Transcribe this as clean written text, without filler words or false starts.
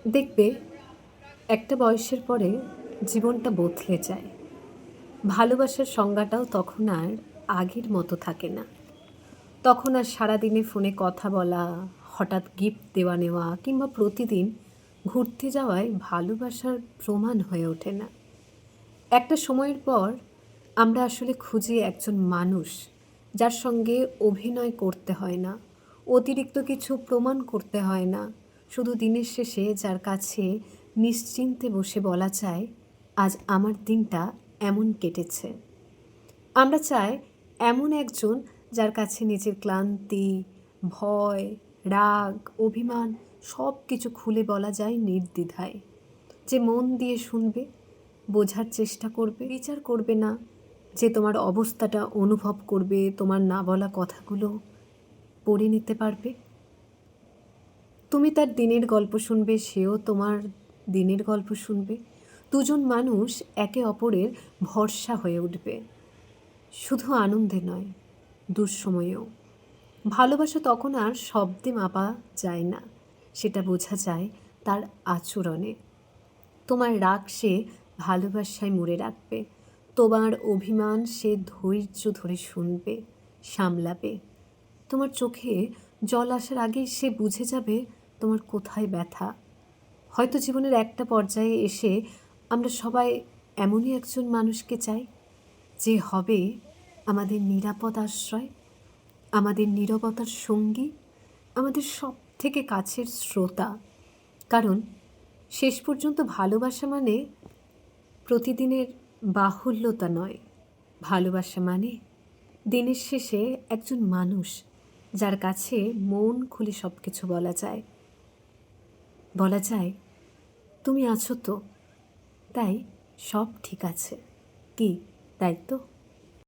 দেখবে একটা বয়সের পরে জীবনটা বদলে যায়। ভালোবাসার সংজ্ঞাটাও তখন আর আগের মতো থাকে না। তখন আর সারাদিনে ফোনে কথা বলা, হঠাৎ গিফট দেওয়া নেওয়া কিংবা প্রতিদিন ঘুরতে যাওয়ায় ভালোবাসার প্রমাণ হয়ে ওঠে না। একটা সময়ের পর আমরা আসলে খুঁজি একজন মানুষ যার সঙ্গে অভিনয় করতে হয় না, অতিরিক্ত কিছু প্রমাণ করতে হয় না, শুধু দিনের শেষে যার কাছে নিশ্চিন্তে বসে বলা যায়, আজ আমার দিনটা এমন কেটেছে। আমরা চাই এমন একজন যার কাছে নিজের ক্লান্তি, ভয়, রাগ, অভিমান সব কিছু খুলে বলা যায় নির্দ্বিধায়। যে মন দিয়ে শুনবে, বোঝার চেষ্টা করবে, বিচার করবে না, যে তোমার অবস্থাটা অনুভব করবে, তোমার না বলা কথাগুলো পড়ে নিতে পারবে। তুমি তার দিনের গল্প শুনবে, সেও তোমার দিনের গল্প শুনবে। দুজন মানুষ একে অপরের ভরসা হয়ে উঠবে, শুধু আনন্দে নয়, দুঃসময়েও। ভালোবাসা তখন আর শব্দে মাপা যায় না, সেটা বোঝা যায় তার আচরণে। তোমার রাগ সে ভালোবাসায় মুড়ে রাখবে, তোমার অভিমান সে ধৈর্য ধরে শুনবে, সামলাবে। তোমার চোখে জল আসার আগেই সে বুঝে যাবে তোমার কোথায় ব্যথা। হয়তো জীবনের একটা পর্যায়ে এসে আমরা সবাই এমনই একজন মানুষকে চাই, যে হবে আমাদের নিরাপদ আশ্রয়, আমাদের নীরবতার সঙ্গী, আমাদের সব থেকে কাছের শ্রোতা। কারণ শেষ পর্যন্ত ভালোবাসা মানে প্রতিদিনের বাহুল্যতা নয়, ভালোবাসা মানে দিনের শেষে একজন মানুষ যার কাছে মন খুলে সব কিছু বলা যায়। বলা যায়, তুমি আছো তো, তাই সব ঠিক আছে। কি, তাই তো?